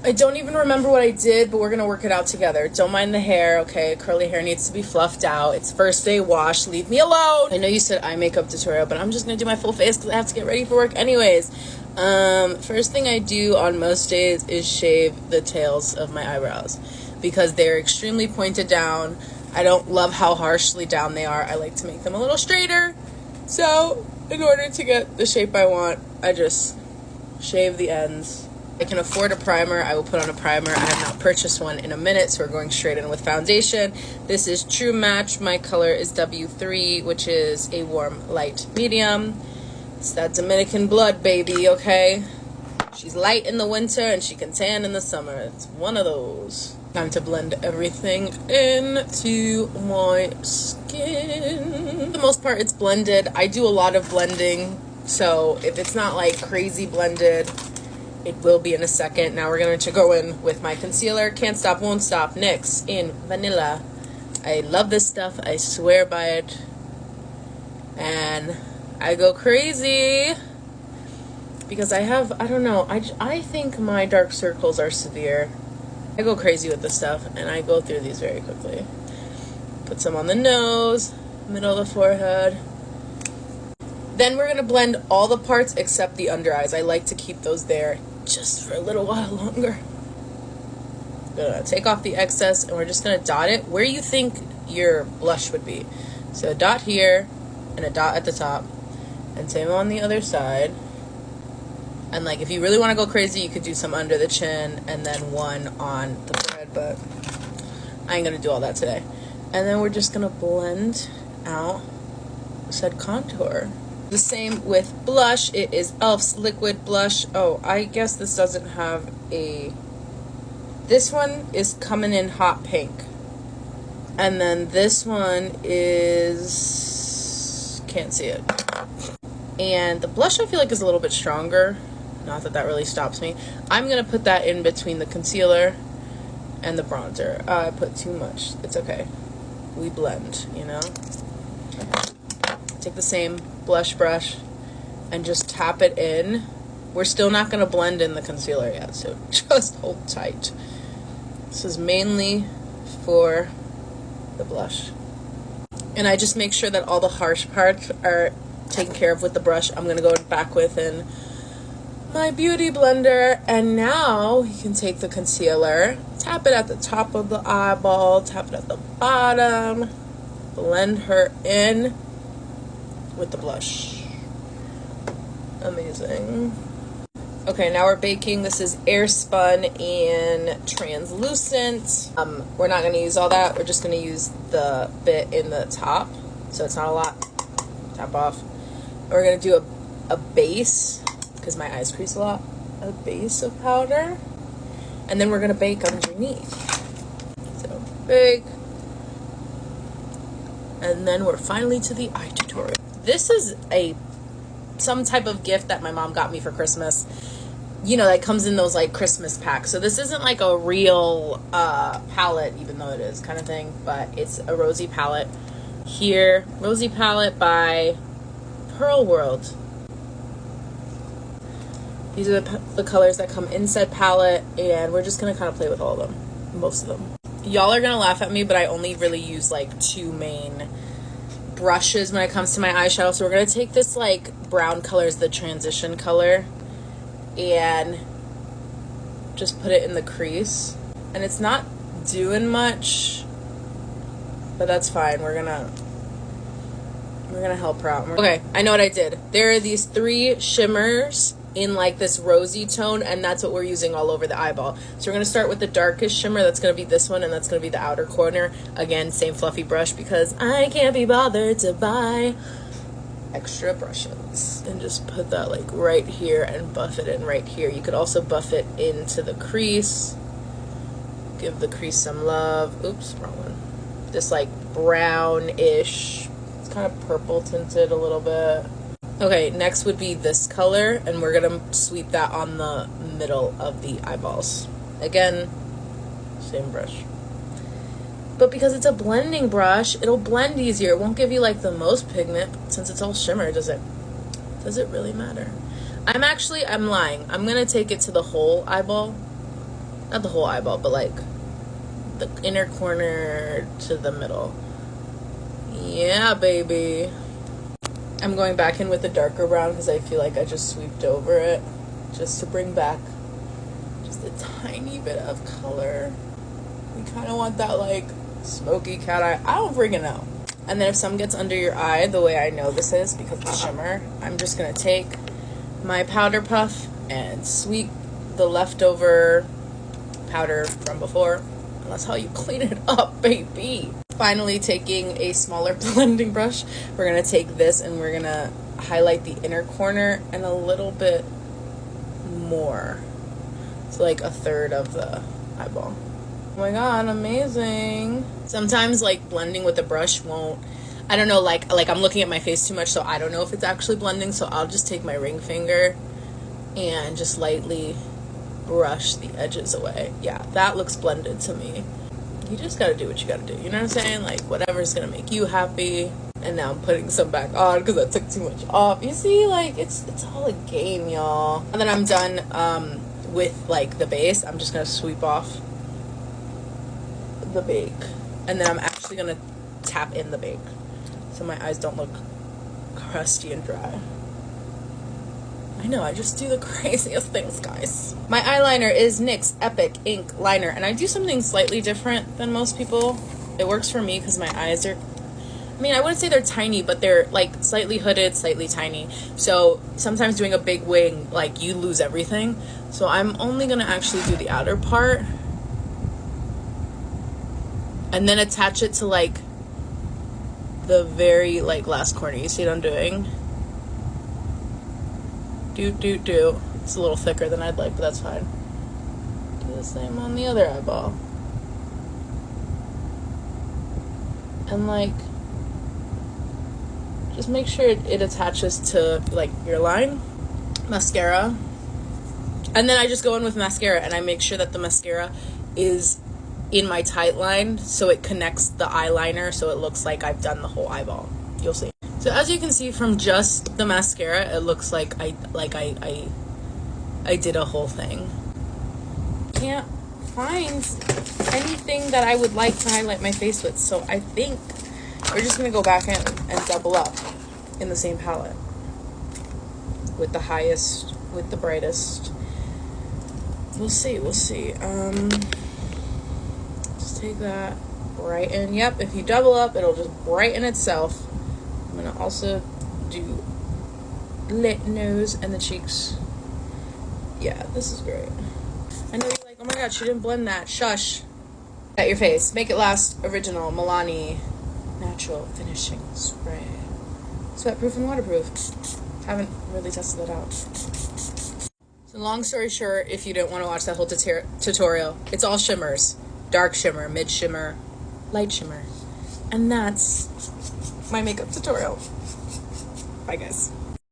I don't even remember what I did, but we're going to work it out together. Don't mind the hair, okay? Curly hair needs to be fluffed out. It's first day wash. Leave me alone. I know you said eye makeup tutorial, but I'm just going to do my full face because I have to get ready for work anyways. First thing I do on most days is shave the tails of my eyebrows because they're extremely pointed down. I don't love how harshly down they are. I like to make them a little straighter. So in order to get the shape I want, I just shave the ends. I can afford a primer. I will put on a primer. I have not purchased one in a minute, so we're going straight in with foundation. This is True Match. My color is W3, which is a warm light medium. It's that Dominican blood, baby, okay? She's light in the winter and she can tan in the summer. It's one of those. Time to blend everything into my skin. For the most part, it's blended. I do a lot of blending, so if it's not like crazy blended, it will be in a second. Now we're going to go in with my concealer. Can't Stop, Won't Stop NYX in Vanilla. I love this stuff. I swear by it. And I go crazy because I don't know. I think my dark circles are severe. I go crazy with this stuff and I go through these very quickly. Put some on the nose, middle of the forehead. Then we're going to blend all the parts except the under eyes. I like to keep those there just for a little while longer. Gonna take off the excess and we're just gonna dot it where you think your blush would be. So a dot here and a dot at the top, and same on the other side. And like if you really want to go crazy, you could do some under the chin and then one on the forehead, but I ain't gonna do all that today. And then we're just gonna blend out said contour. The same with blush. It is e.l.f.'s liquid blush. Oh, I guess this doesn't have a... This one is coming in hot pink. And then this one is... Can't see it. And the blush I feel like is a little bit stronger. Not that that really stops me. I'm going to put that in between the concealer and the bronzer. I put too much. It's okay. We blend, you know? Take the same blush brush and just tap it in. We're still not going to blend in the concealer yet, so just hold tight. This is mainly for the blush. And I just make sure that all the harsh parts are taken care of with the brush. I'm going to go back with in my beauty blender, and now you can take the concealer, tap it at the top of the eyeball, tap it at the bottom, blend her in with the blush. Amazing. Okay, now we're baking. This is air spun and translucent. We're not going to use all that. We're just going to use the bit in the top, so it's not a lot. Tap off. And we're going to do a base, because my eyes crease a lot. A base of powder. And then we're going to bake underneath. So, bake. And then we're finally to the eye tutorial. This is some type of gift that my mom got me for Christmas. You know, that comes in those like Christmas packs. So this isn't like a real palette, even though it is kind of thing, but it's a rosy palette. Here, rosy palette by Pearl World. These are the colors that come in said palette, and we're just gonna kind of play with all of them, most of them. Y'all are gonna laugh at me, but I only really use like two main brushes when it comes to my eyeshadow. So we're gonna take this like brown color as the transition color and just put it in the crease, and it's not doing much, but that's fine. We're gonna help her out. Okay, I know what I did. There are these three shimmers in like this rosy tone, and that's what we're using all over the eyeball. So we're going to start with the darkest shimmer. That's going to be this one, and that's going to be the outer corner. Again, same fluffy brush because I can't be bothered to buy extra brushes. And just put that like right here and buff it in right here. You could also buff it into the crease. Give the crease some love. Oops, wrong one. This like brownish, it's kind of purple tinted a little bit. Okay, next would be this color, and we're gonna sweep that on the middle of the eyeballs. Again, same brush. But because it's a blending brush, it'll blend easier. It won't give you like the most pigment. Since it's all shimmer, does it really matter? I'm lying. I'm gonna take it to the whole eyeball not the whole eyeball, but like the inner corner to the middle. Yeah, baby. I'm going back in with the darker brown because I feel like I just sweeped over it just to bring back just a tiny bit of color. We kind of want that like smoky cat eye. I don't freaking know. And then if some gets under your eye, the way I know this is because of the shimmer, I'm just gonna take my powder puff and sweep the leftover powder from before. And that's how you clean it up, baby. Finally, taking a smaller blending brush, we're gonna take this and we're gonna highlight the inner corner and a little bit more. It's like a third of the eyeball. Oh my god, amazing. Sometimes like blending with the brush won't, I don't know, like I'm looking at my face too much, so I don't know if it's actually blending, so I'll just take my ring finger and just lightly brush the edges away. Yeah, that looks blended to me. You just gotta do what you gotta do, you know what I'm saying? Like whatever's gonna make you happy. And now I'm putting some back on because I took too much off. You see, like it's all a game, y'all. And then I'm done with like the base. I'm just gonna sweep off the bake, and then I'm actually gonna tap in the bake so my eyes don't look crusty and dry. I know, I just do the craziest things, guys. My eyeliner is NYX Epic Ink Liner, and I do something slightly different than most people. It works for me because my eyes are, I mean, I wouldn't say they're tiny, but they're like slightly hooded, slightly tiny. So sometimes doing a big wing, like you lose everything. So I'm only gonna actually do the outer part and then attach it to like the very like last corner. You see what I'm doing? Do. It's a little thicker than I'd like, but that's fine. Do the same on the other eyeball. And like, just make sure it attaches to like your line. Mascara. And then I just go in with mascara and I make sure that the mascara is in my tight line so it connects the eyeliner so it looks like I've done the whole eyeball. You'll see. So as you can see from just the mascara, it looks like I did a whole thing. Can't find anything that I would like to highlight my face with, so I think we're just gonna go back in and double up in the same palette with the highest, with the brightest. We'll see. Just take that, brighten. Yep, if you double up, it'll just brighten itself. I'm gonna also do lip, nose, and the cheeks. Yeah, this is great. I know you're like, oh my god, she didn't blend that. Shush. At your face. Make it last. Original Milani Natural Finishing Spray. Sweatproof and waterproof. Haven't really tested that out. So long story short, if you didn't want to watch that whole tutorial, it's all shimmers. Dark shimmer, mid shimmer, light shimmer. And that's my makeup tutorial. Bye, guys.